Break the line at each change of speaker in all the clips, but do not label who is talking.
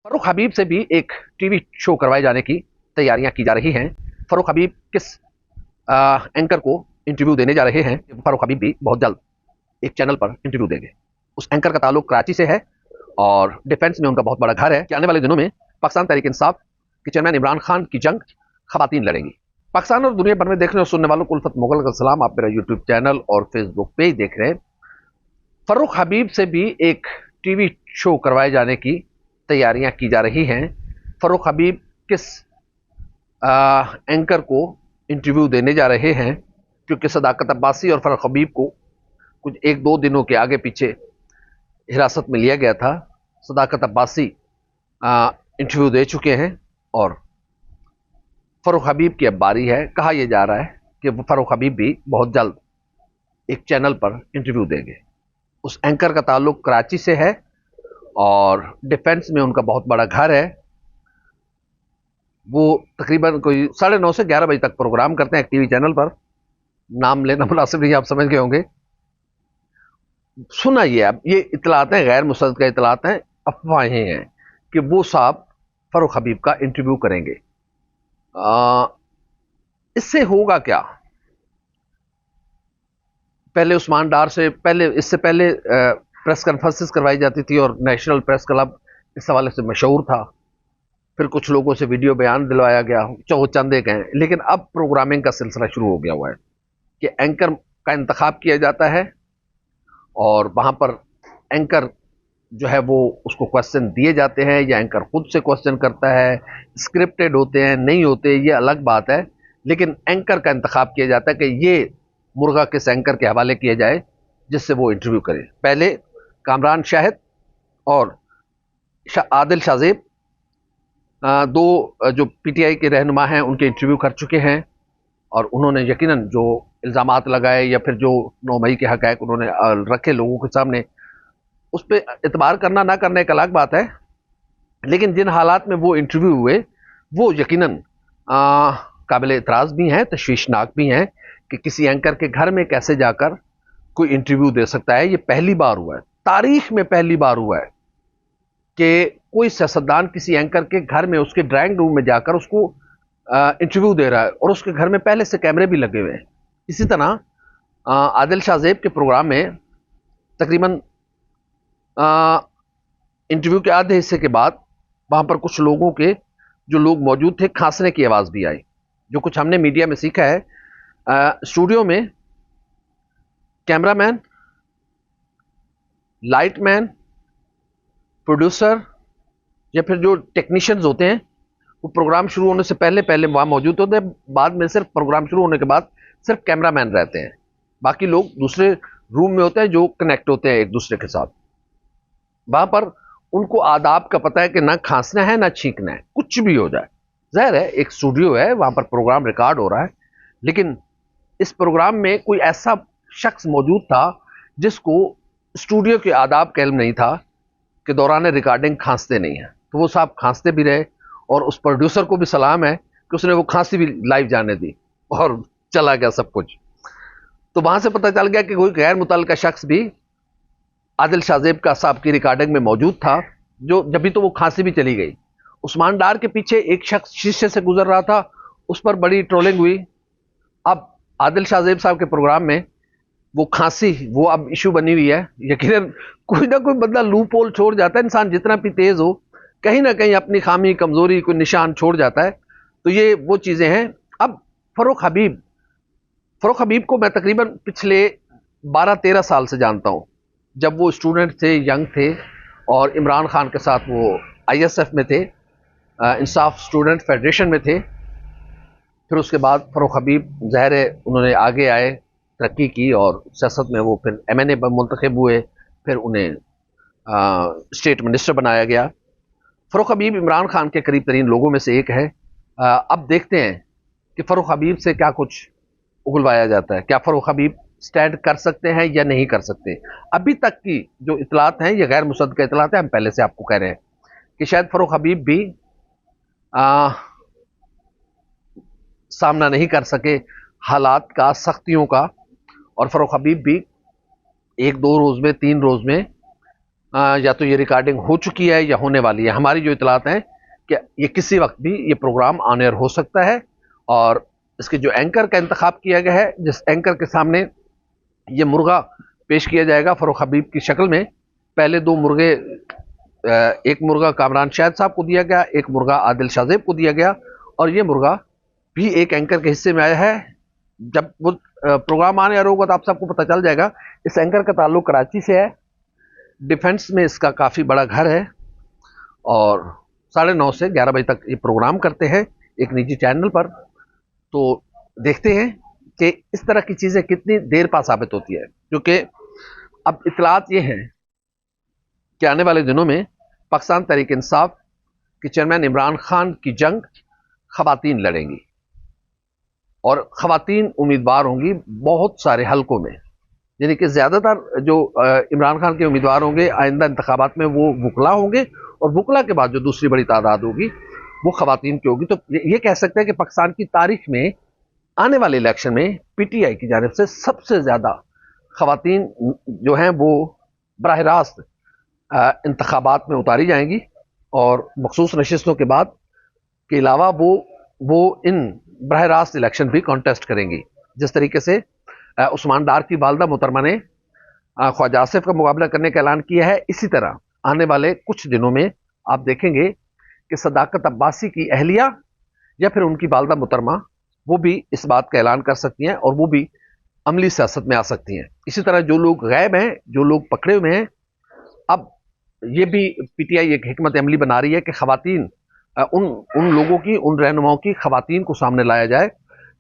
फर्रुख हबीब से भी एक टीवी शो करवाए जाने की तैयारियां की जा रही हैं। फर्रुख हबीब किस एंकर को इंटरव्यू देने जा रहे हैं? फर्रुख हबीब भी बहुत जल्द एक चैनल पर इंटरव्यू देंगे। उस एंकर का ताल्लुक कराची से है और डिफेंस में उनका बहुत बड़ा घर है कि आने वाले दिनों में पाकिस्तान तहरीक इंसाफ के चेयरमैन इमरान खान की जंग खवातीन लड़ेंगी। पाकिस्तान और दुनिया भर में देखने और सुनने वालों को उल्फत मुगल का सलाम। आप मेरा यूट्यूब चैनल और फेसबुक पेज देख रहे हैं। फर्रुख हबीब से भी एक टीवी शो करवाए जाने की तैयारियां की जा रही हैं। फर्रुख हबीब किस एंकर को इंटरव्यू देने जा रहे हैं? क्योंकि सदाकत अब्बासी और फर्रुख हबीब को कुछ एक दो दिनों के आगे पीछे हिरासत में लिया गया था। सदाकत अब्बासी इंटरव्यू दे चुके हैं और फर्रुख हबीब की अब बारी है। कहा यह जा रहा है कि फर्रुख हबीब भी बहुत जल्द एक चैनल पर इंटरव्यू देंगे। उस एंकर का ताल्लुक कराची से है और डिफेंस में उनका बहुत बड़ा घर है। वो तकरीबन कोई 9:30 से 11 बजे तक प्रोग्राम करते हैं एक टीवी चैनल पर। नाम लेना मुनासिब नहीं, आप समझ गए होंगे। सुना ये इतलात हैं, गैर मुस्तंद इतलात हैं, अफवाहें हैं कि वो साहब फर्रुख हबीब का इंटरव्यू करेंगे। इससे होगा क्या? पहले उस्मान डार से इससे पहले प्रेस कॉन्फ्रेंसेस करवाई जाती थी और नेशनल प्रेस क्लब इस हवाले से मशहूर था। फिर कुछ लोगों से वीडियो बयान दिलवाया गया, चंद एक हैं। लेकिन अब प्रोग्रामिंग का सिलसिला शुरू हो गया हुआ है कि एंकर का इंतखाब किया जाता है और वहां पर एंकर जो है वो उसको क्वेश्चन दिए जाते हैं या एंकर खुद से क्वेश्चन करता है। स्क्रिप्टेड होते हैं नहीं होते ये अलग बात है, लेकिन एंकर का इंतखाब किया जाता है कि ये मुर्गा किस एंकर के हवाले किया जाए जिससे वो इंटरव्यू करे। पहले कामरान शाहिद और आदिल शाज़ेब दो जो पीटीआई के रहनुमा हैं उनके इंटरव्यू कर चुके हैं और उन्होंने यकीनन जो इल्ज़ामात लगाए या फिर जो 9 मई के हक़ाइक़ उन्होंने रखे लोगों के सामने, उस पर एतबार करना ना करना एक अलग बात है। लेकिन जिन हालात में वो इंटरव्यू हुए वो यकीनन काबिल एतराज़ भी हैं, तशवीशनाक भी हैं कि किसी एंकर के घर में कैसे जाकर कोई इंटरव्यू दे सकता है। ये पहली बार हुआ है, तारीख में पहली बार हुआ है कि कोई सियासतदान किसी एंकर के घर में उसके ड्राइंग रूम में जाकर उसको इंटरव्यू दे रहा है और उसके घर में पहले से कैमरे भी लगे हुए हैं। इसी तरह आदिल शाज़ेब के प्रोग्राम में तकरीबन इंटरव्यू के आधे हिस्से के बाद वहाँ पर कुछ लोगों के जो लोग मौजूद थे खांसने की आवाज़ भी आई। जो कुछ हमने मीडिया में सीखा है, स्टूडियो में कैमरामैन, लाइटमैन, प्रोड्यूसर या फिर जो टेक्नीशियंस होते हैं वो प्रोग्राम शुरू होने से पहले वहाँ मौजूद होते हैं। बाद में सिर्फ प्रोग्राम शुरू होने के बाद सिर्फ कैमरामैन रहते हैं, बाकी लोग दूसरे रूम में होते हैं जो कनेक्ट होते हैं एक दूसरे के साथ। वहाँ पर उनको आदाब का पता है कि ना खांसना है ना छींकना है, कुछ भी हो जाए। ज़ाहिर है एक स्टूडियो है, वहाँ पर प्रोग्राम रिकॉर्ड हो रहा है, लेकिन इस प्रोग्राम में कोई ऐसा शख्स मौजूद था जिसको स्टूडियो के आदाब का इल्म नहीं था कि दौरान रिकॉर्डिंग खांसते नहीं हैं। तो वो साहब खांसते भी रहे और उस प्रोड्यूसर को भी सलाम है कि उसने वो खांसी भी लाइव जाने दी और चला गया सब कुछ। तो वहाँ से पता चल गया कि कोई गैर मुतल्लिका शख्स भी आदिल शाज़ेब का साहब की रिकॉर्डिंग में मौजूद था, जो जब भी तो वो खांसी भी चली गई। उस्मान डार के पीछे एक शख्स शीशे से गुजर रहा था, उस पर बड़ी ट्रोलिंग हुई। अब आदिल शाज़ेब साहब के प्रोग्राम में वो खांसी वो अब इशू बनी हुई है। यकीनन कोई ना कोई बंदा लूप होल छोड़ जाता है। इंसान जितना भी तेज हो कहीं ना कहीं अपनी खामी कमजोरी कोई निशान छोड़ जाता है। तो ये वो चीजें हैं। अब फर्रुख हबीब को मैं तकरीबन पिछले 12-13 साल से जानता हूं। जब वो स्टूडेंट थे, यंग थे और इमरान खान के साथ वो ISF में थे, इंसाफ स्टूडेंट फेडरेशन में थे। फिर उसके बाद फर्रुख हबीब ज़ाहिर है उन्होंने आगे आए, तरक्की की और सियासत में वो फिर MNA पर मुंतखब हुए, फिर उन्हें स्टेट मिनिस्टर बनाया गया। फर्रुख हबीब इमरान खान के करीब तरीन लोगों में से एक है। अब देखते हैं कि फर्रुख हबीब से क्या कुछ उगलवाया जाता है। क्या फर्रुख हबीब स्टैंड कर सकते हैं या नहीं कर सकते? अभी तक की जो इतलात हैं ये गैर मुसद्दक़ इतलात हैं। हम पहले से आपको कह रहे हैं कि शायद फर्रुख हबीब भी सामना नहीं कर सके हालात का, सख्तियों का, और फर्रुख हबीब भी 1-2 रोज में 3 रोज में या तो ये रिकॉर्डिंग हो चुकी है या होने वाली है। हमारी जो इतलात हैं कि ये किसी वक्त भी ये प्रोग्राम ऑन एयर हो सकता है, और इसके जो एंकर का इंतखाब किया गया है, जिस एंकर के सामने ये मुर्गा पेश किया जाएगा फरूख हबीब की शक्ल में, पहले 2 मुर्गे, एक मुर्गा कामरान शाहिद साहब को दिया गया, एक मुर्गा आदिल शाहजेब को दिया गया, और ये मुर्गा भी एक एंकर के हिस्से में आया है। जब वो प्रोग्राम आने होगा तो आप सबको पता चल जाएगा। इस एंकर का ताल्लुक कराची से है, डिफेंस में इसका काफ़ी बड़ा घर है, और 9:30 से 11 बजे तक ये प्रोग्राम करते हैं एक निजी चैनल पर। तो देखते हैं कि इस तरह की चीज़ें कितनी देर पा साबित होती है, क्योंकि अब इतलात ये हैं कि आने वाले दिनों में पाकिस्तान तहरीक इंसाफ के चेयरमैन इमरान खान की जंग खवातीन लड़ेंगी, और खवातीन उम्मीदवार होंगी बहुत सारे हलकों में। यानी कि ज़्यादातर जो इमरान खान के उम्मीदवार होंगे आइंदा इंतखाबात में वो वकला होंगे, और वकला के बाद जो दूसरी बड़ी तादाद होगी वो खवातीन की होगी। तो ये कह सकते हैं कि पाकिस्तान की तारीख में आने वाले इलेक्शन में पीटीआई की जानिब से सबसे ज़्यादा खवातीन जो हैं वो बराह रास्त इंतखाबात में उतारी जाएंगी, और मखसूस नशिस्तों के बाद के अलावा वो इन बराह रास्त इलेक्शन भी कॉन्टेस्ट करेंगी। जिस तरीके से उस्मान डार की वालदा मोहतरमा ने ख्वाजा आसिफ का मुकाबला करने का ऐलान किया है, इसी तरह आने वाले कुछ दिनों में आप देखेंगे कि सदाकत अब्बासी की अहलिया या फिर उनकी वालदा मोहतरमा वो भी इस बात का ऐलान कर सकती हैं, और वो भी अमली सियासत में आ सकती हैं। इसी तरह जो लोग गैब हैं, जो लोग पकड़े हुए हैं, अब ये भी पीटीआई एक हिकमत अमली बना रही है कि खवातीन उन लोगों की, उन रहनुमाओं की खवातीन को सामने लाया जाए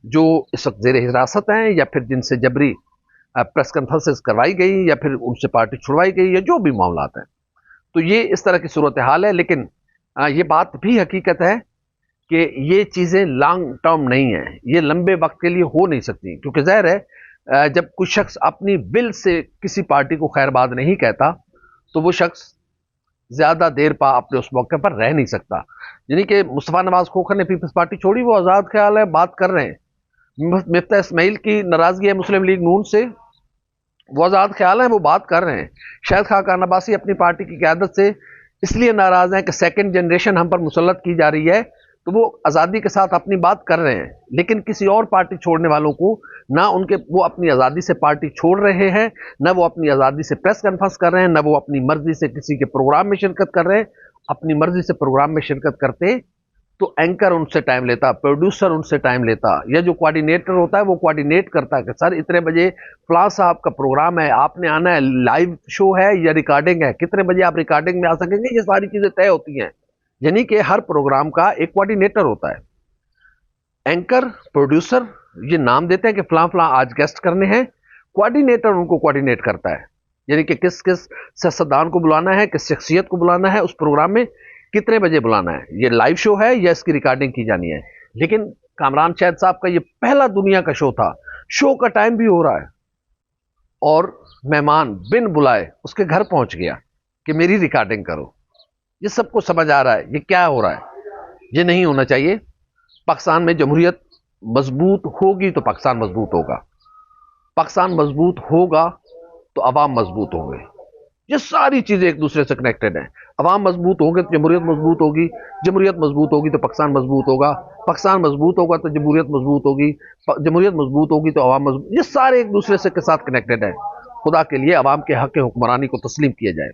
जो इस वक्त जेर हिरासत हैं, या फिर जिनसे जबरी प्रेस कॉन्फ्रेंसेस करवाई गई, या फिर उनसे पार्टी छुड़वाई गई, या जो भी मामलात हैं। तो ये इस तरह की सूरत हाल है। लेकिन ये बात भी हकीकत है कि ये चीज़ें लॉन्ग टर्म नहीं है, ये लंबे वक्त के लिए हो नहीं सकती, क्योंकि ज़ाहिर है जब कोई शख्स अपनी विल से किसी पार्टी को खैरबाद नहीं कहता तो वो शख्स ज़्यादा देर पा अपने उस मौके पर रह नहीं सकता। यानी कि मुस्तफ़ा नवाज खोखर ने पीपल्स पार्टी छोड़ी, वो आज़ाद ख्याल है, बात कर रहे हैं। मिफ्ता इस्माइल की नाराज़गी है मुस्लिम लीग नून से, वो आज़ाद ख्याल है, वो बात कर रहे हैं। शाहिद खान अब्बासी अपनी पार्टी की क़यादत से इसलिए नाराज़ हैं कि सेकंड जनरेशन हम पर मुसल्लत की जा रही है, तो वो आज़ादी के साथ अपनी बात कर रहे हैं। लेकिन किसी और पार्टी छोड़ने वालों को ना उनके, वो अपनी आज़ादी से पार्टी छोड़ रहे हैं, ना वो अपनी आज़ादी से प्रेस कॉन्फ्रेंस कर रहे हैं, ना वो अपनी मर्जी से किसी के प्रोग्राम में शिरकत कर रहे हैं। अपनी मर्जी से प्रोग्राम में शिरकत करते तो एंकर उनसे टाइम लेता, प्रोड्यूसर उनसे टाइम लेता, या जो कोऑर्डिनेटर होता है वो कोऑर्डिनेट करता है कि सर इतने बजे फलां साहब का प्रोग्राम है, आपने आना है, लाइव शो है या रिकॉर्डिंग है, कितने बजे आप रिकॉर्डिंग में आ सकेंगे, ये सारी चीज़ें तय होती हैं। यानी कि हर प्रोग्राम का एक कोऑर्डिनेटर होता है। एंकर, प्रोड्यूसर ये नाम देते हैं कि फलां फलां आज गेस्ट करने हैं, कोऑर्डिनेटर उनको कोऑर्डिनेट करता है। यानी कि किस किस सियासतदान को बुलाना है, किस शख्सियत को बुलाना है, उस प्रोग्राम में कितने बजे बुलाना है, ये लाइव शो है या इसकी रिकॉर्डिंग की जानी है। लेकिन कामरान शाहिद साहब का ये पहला दुनिया का शो था, शो का टाइम भी हो रहा है, और मेहमान बिन बुलाए उसके घर पहुंच गया कि मेरी रिकॉर्डिंग करो। ये सबको समझ आ रहा है ये क्या हो रहा है, ये नहीं होना चाहिए। पाकिस्तान में जमहूरियत मजबूत होगी तो पाकिस्तान मजबूत होगा, पाकिस्तान मजबूत होगा तो अवाम मजबूत होंगे। ये सारी चीजें एक दूसरे से कनेक्टेड हैं। अवाम मजबूत होंगे तो जमहूरियत मजबूत होगी, जमहूरियत मजबूत होगी तो पाकिस्तान मजबूत होगा, पाकिस्तान मजबूत होगा तो जमहूरियत मजबूत होगी, जमहूरियत मजबूत होगी तो अवाम मजबूत। ये सारे एक दूसरे से के साथ कनेक्टेड है। खुदा के लिए अवाम के हक हुक्मरानी को तस्लीम किया जाए।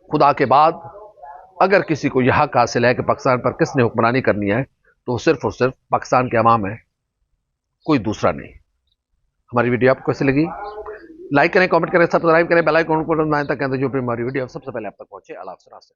खुदा के बाद अगर किसी को यह हक हासिल है कि पाकिस्तान पर किसने हुक्मरानी करनी है तो सिर्फ और सिर्फ पाकिस्तान के अवाम है, कोई दूसरा नहीं। हमारी वीडियो आपको कैसी लगी? लाइक करें, कमेंट करें, सब्सक्राइब करें, बेल आइकन को दबाएं ताकि जो भी हमारी वीडियो सबसे पहले आप तक पहुंचे। अल्लाह हाफ़िज़।